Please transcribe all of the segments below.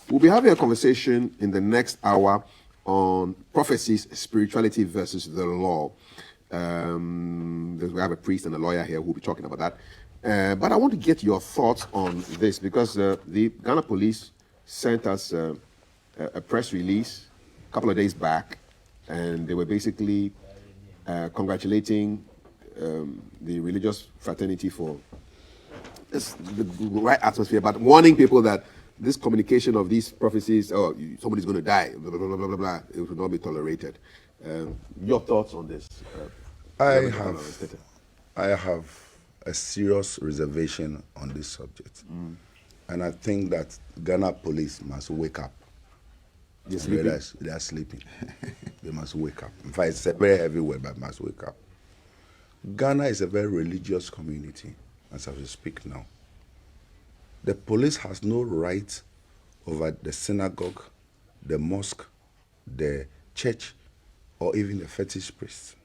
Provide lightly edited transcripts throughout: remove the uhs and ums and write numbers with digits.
We'll be having a conversation in the next hour on prophecies, spirituality versus the law. We have a priest and a lawyer here who will be talking about that. But I want to get your thoughts on this because the Ghana police sent us a press release a couple of days back, and they were basically congratulating the religious fraternity for the right atmosphere, but warning people that this communication of these prophecies, oh, somebody's going to die, blah, blah, blah, blah, blah, blah, it will not be tolerated. Your thoughts on this? I have a serious reservation on this subject. And I think that Ghana police must wake up. They are sleeping. They must wake up. In fact, it's a very heavy word, but must wake up. Ghana is a very religious community, as I will speak now. The police has no right over the synagogue, the mosque, the church, or even the fetish priest.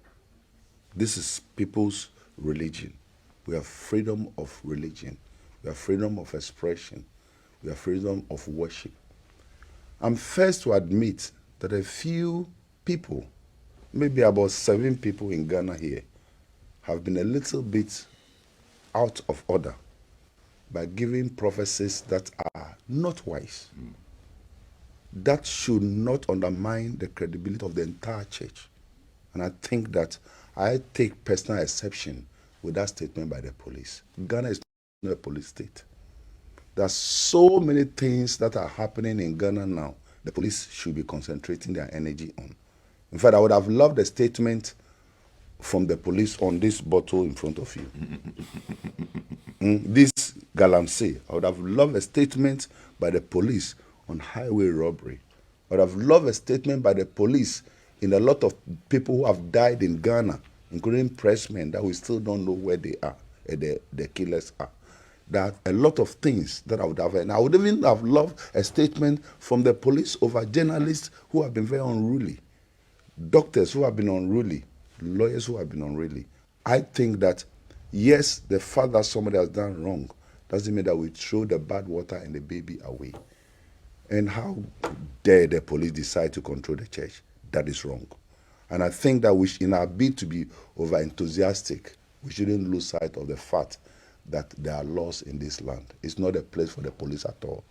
This is people's religion. We have freedom of religion. We have freedom of expression. We have freedom of worship. I'm first to admit that a few people, maybe about 7 people in Ghana here, have been a little bit out of order by giving prophecies that are not wise. That should not undermine the credibility of the entire church. And I think that I take personal exception with that statement by the police. Ghana is not a police state. There are so many things that are happening in Ghana now. The police should be concentrating their energy on. In fact, I would have loved a statement from the police on this bottle in front of you. This galamsey. I would have loved a statement by the police on highway robbery. I would have loved a statement by the police in a lot of people who have died in Ghana, including pressmen that we still don't know where they are, the killers are. There are a lot of things that I would have, and I would even have loved a statement from the police over journalists who have been very unruly, doctors who have been unruly, lawyers who have been unruly. I think that, yes, the fact that somebody has done wrong doesn't mean that we throw the bad water and the baby away. And how dare the police decide to control the church? That is wrong. And I think that in our bid to be over-enthusiastic, we shouldn't lose sight of the fact that there are laws in this land. It's not a place for the police at all.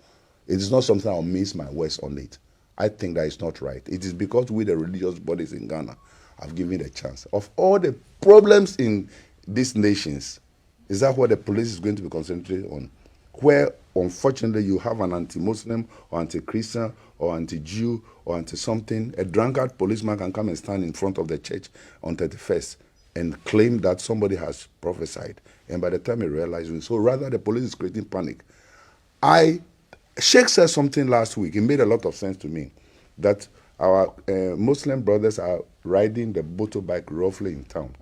It is not something I'll mince my words on it. I think that it's not right. It is because we, the religious bodies in Ghana, have given it a chance. Of all the problems in these nations, is that what the police is going to be concentrated on? Where, unfortunately, you have an anti-Muslim or anti-Christian or anti-Jew or anti-something, a drunkard policeman can come and stand in front of the church on 31st and claim that somebody has prophesied. And by the time he realizes it, so rather the police is creating panic. Sheikh said something last week, it made a lot of sense to me, that our Muslim brothers are riding the motorbike roughly in town.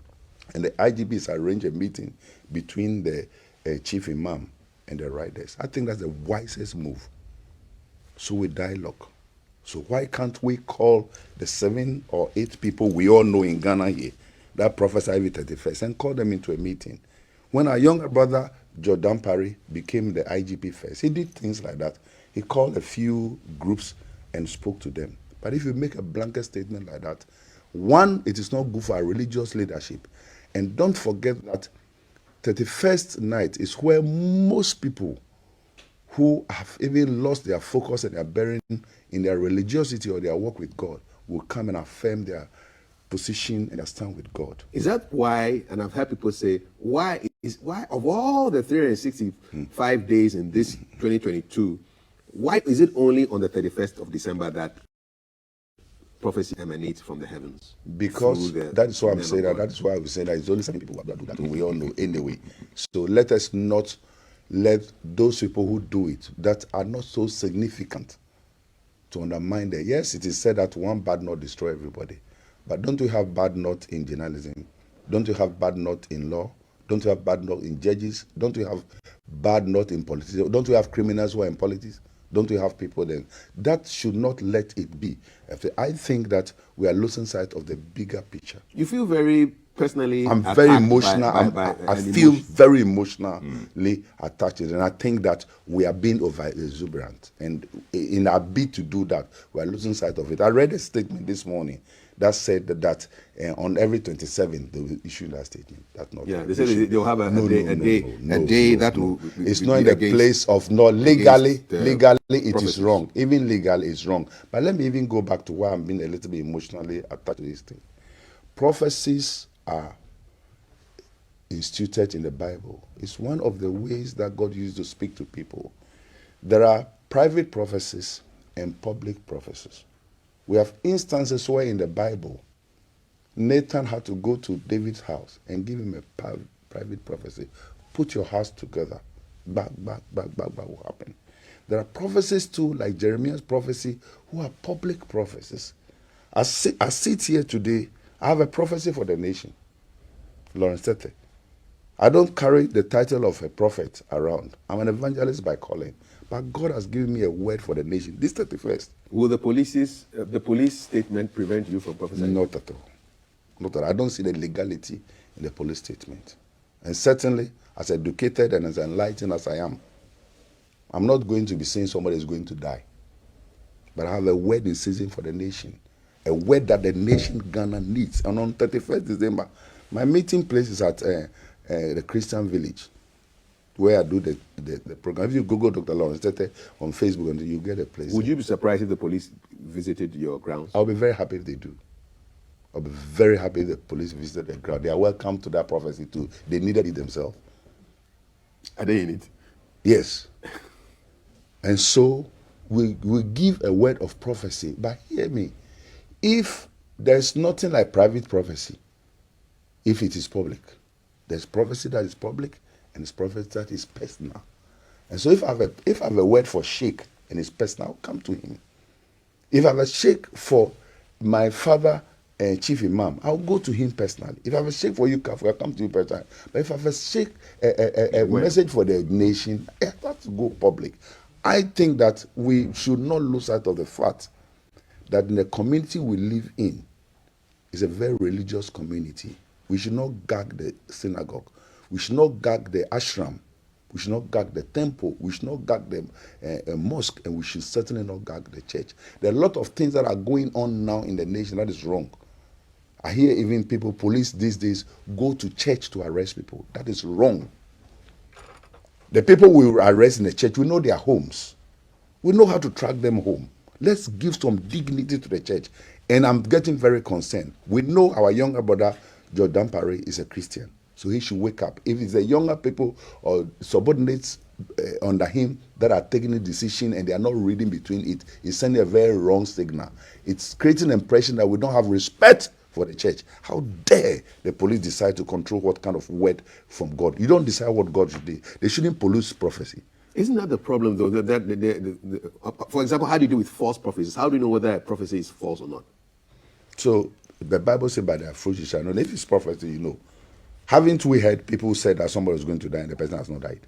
And the IGBs arrange a meeting between the chief imam and the riders. I think that's the wisest move. So we dialogue. So why can't we call the 7 or 8 people we all know in Ghana here that prophesy every 31st and call them into a meeting? When our younger brother, Jordan Parry, became the IGP first, he did things like that. He called a few groups and spoke to them. But if you make a blanket statement like that, one, it is not good for our religious leadership. And don't forget that 31st night is where most people who have even lost their focus and their bearing in their religiosity or their work with God will come and affirm their position and their stand with God. Is that why, and I've heard people say, why of all the 365 days in this 2022, why is it only on the 31st of December that prophecy emanates from the heavens? Because that's why I'm saying that. That's why I was saying that it's only 7 people who do that. We all know anyway. So let us not let those people who do it that are not so significant to undermine them. Yes, it is said that one bad knot destroy everybody. But don't we have bad knot in journalism? Don't we have bad knot in law? Don't we have bad knot in judges? Don't we have bad knot in politics? Don't we have criminals who are in politics? Don't we have people then? That should not let it be. I think that we are losing sight of the bigger picture. You feel very personally I'm attacked very emotional. I an feel emotion. very emotionally attached to it. And I think that we are being over exuberant. And in our bid to do that, we are losing sight of it. I read a statement this morning that said that on every 27th, they will issue that statement. That's not Yeah, right. they said they'll have a day that will It's be not in the against, place of not legally. against, Legally, it is prophecies. wrong. Even legal is wrong. But let me even go back to why I'm being a little bit emotionally attached to this thing. Prophecies are instituted in the Bible. It's one of the ways that God used to speak to people. There are private prophecies and public prophecies. We have instances where in the Bible, Nathan had to go to David's house and give him a private prophecy. Put your house together. Back, what happened? There are prophecies too, like Jeremiah's prophecy, who are public prophecies. I sit here today, I have a prophecy for the nation. Lawrence Tetteh. I don't carry the title of a prophet around. I'm an evangelist by calling. But God has given me a word for the nation. This 31st. Will the police statement prevent you from prophesying? Not at all. Not at all. I don't see the legality in the police statement. And certainly, as educated and as enlightened as I am, I'm not going to be saying somebody is going to die. But I have a word in season for the nation. A word that the nation Ghana needs. And on 31st December, my meeting place is at the Christian Village, where I do the program. If you Google Dr. Lawrence Tetteh on Facebook, and you get a place. Would you be surprised if the police visited your grounds? I'll be very happy if they do. I'll be very happy if the police visited the ground. They are welcome to that prophecy too. They needed it themselves. Are they in it? Yes. And so we give a word of prophecy. But hear me, if there's nothing like private prophecy, if it is public, there's prophecy that is public and there's prophecy that is personal. And so if I have a word for Sheikh and it's personal, I'll come to him. If I have a Sheikh for my father and chief imam, I'll go to him personally. If I have a Sheikh for you, I'll come to you personally. But if I have a Sheikh, a message for the nation, I have to go public. I think that we should not lose sight of the fact that in the community we live in is a very religious community. We should not gag the synagogue. We should not gag the ashram. We should not gag the temple. We should not gag the mosque. And we should certainly not gag the church. There are a lot of things that are going on now in the nation that is wrong. I hear even people, police these days, go to church to arrest people. That is wrong. The people we arrest in the church, we know their homes. We know how to track them home. Let's give some dignity to the church. And I'm getting very concerned. We know our younger brother, George Dampare, is a Christian. So he should wake up. If it's the younger people or subordinates under him that are taking a decision and they are not reading between it, it's sending a very wrong signal. It's creating an impression that we don't have respect for the church. How dare the police decide to control what kind of word from God? You don't decide what God should do. They shouldn't pollute prophecy. Isn't that the problem, though? For example, how do you deal with false prophecies? How do you know whether a prophecy is false or not? So the Bible says, by their fruit you shall know. If it's prophecy, you know. Haven't we heard people say that somebody is going to die and the person has not died?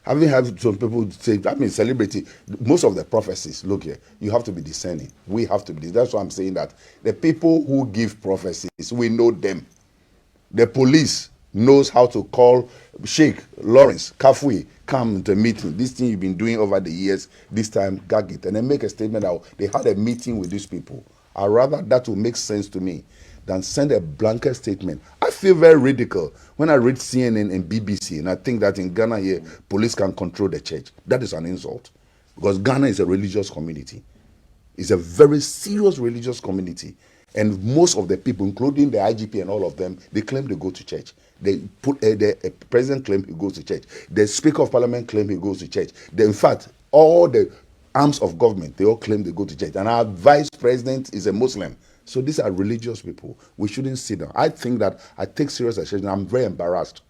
Haven't heard some people say, celebrity, most of the prophecies, look here, you have to be discerning. We have to be. That's why I'm saying that the people who give prophecies, we know them. The police knows how to call Sheikh, Lawrence, Kafui, come to a meeting. This thing you've been doing over the years, this time, gag it. And then make a statement out. They had a meeting with these people. I'd rather that will make sense to me than send a blanket statement. I feel very ridiculed when I read CNN and BBC, and I think that in Ghana here, police can control the church. That is an insult. Because Ghana is a religious community. It's a very serious religious community. And most of the people, including the IGP and all of them, they claim they go to church. They put the president claim he goes to church. The Speaker of Parliament claim he goes to church. In fact, all the arms of government, they all claim they go to church. And our vice president is a Muslim. So these are religious people. We shouldn't sit down. I think that I take serious action. I'm very embarrassed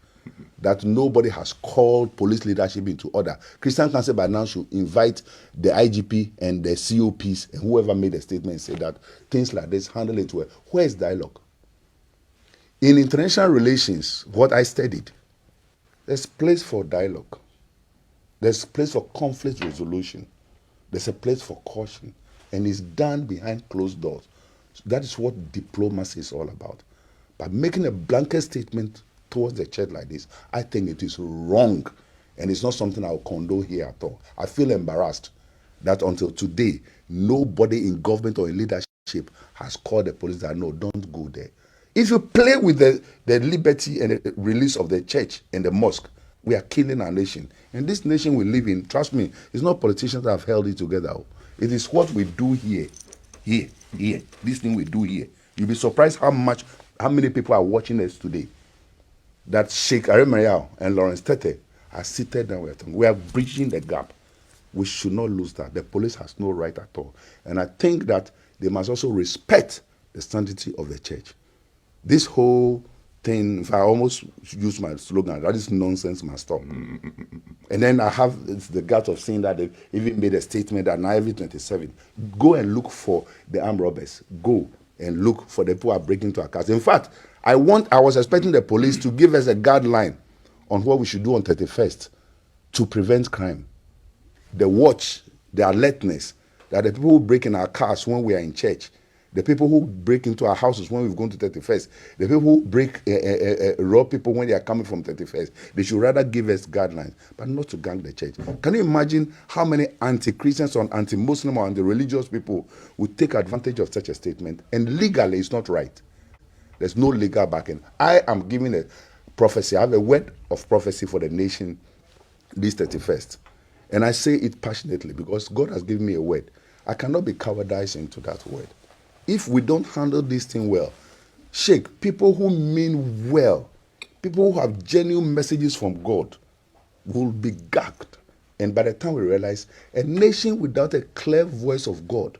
that nobody has called police leadership into order. Christian Council by now should invite the IGP and the COPs and whoever made a statement and say that things like this, handle it well. Where is dialogue? In international relations, what I studied, there's place for dialogue. There's place for conflict resolution. There's a place for caution. And it's done behind closed doors. That is what diplomacy is all about. But making a blanket statement towards the church like this, I think it is wrong. And it's not something I'll condone here at all. I feel embarrassed that until today, nobody in government or in leadership has called the police that, no, don't go there. If you play with the liberty and the release of the church and the mosque, we are killing our nation. And this nation we live in, trust me, it's not politicians that have held it together. It is what we do here. This thing we do here. You'll be surprised how many people are watching us today. That Sheikh Arimayao and Lawrence Tetteh are seated down with them. We are bridging the gap. We should not lose that. The police has no right at all. And I think that they must also respect the sanctity of the church. This whole thing, if I almost use my slogan, that is nonsense must stop. And then I have the gut of saying that they've even made a statement that now every 27, go and look for the armed robbers. Go and look for the people who are breaking into our cars. In fact, I was expecting the police to give us a guideline on what we should do on 31st to prevent crime. The watch, the alertness, that the people who break in our cars when we are in church, the people who break into our houses when we've gone to 31st, the people who rob people when they are coming from 31st, they should rather give us guidelines, but not to gang the church. Can you imagine how many anti-Christians or anti-Muslim or anti-religious people would take advantage of such a statement? And legally, it's not right. There's no legal backing. I am giving a prophecy. I have a word of prophecy for the nation this 31st. And I say it passionately because God has given me a word. I cannot be cowardized into that word. If we don't handle this thing well, Sheikh, people who mean well, people who have genuine messages from God will be gagged. And by the time we realize, a nation without a clear voice of God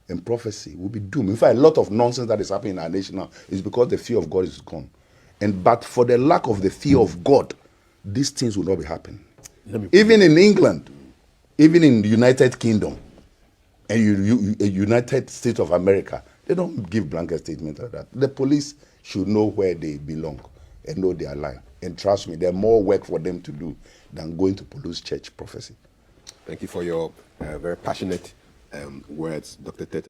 and prophecy will be doomed. In fact, a lot of nonsense that is happening in our nation now is because the fear of God is gone. But for the lack of the fear of God, these things will not be happening. Even in England, even in the United Kingdom, and United States of America, they don't give blanket statements like that. The police should know where they belong and know their line. And trust me, there's more work for them to do than going to police church prophecy. Thank you for your very passionate words, Dr. Tetteh.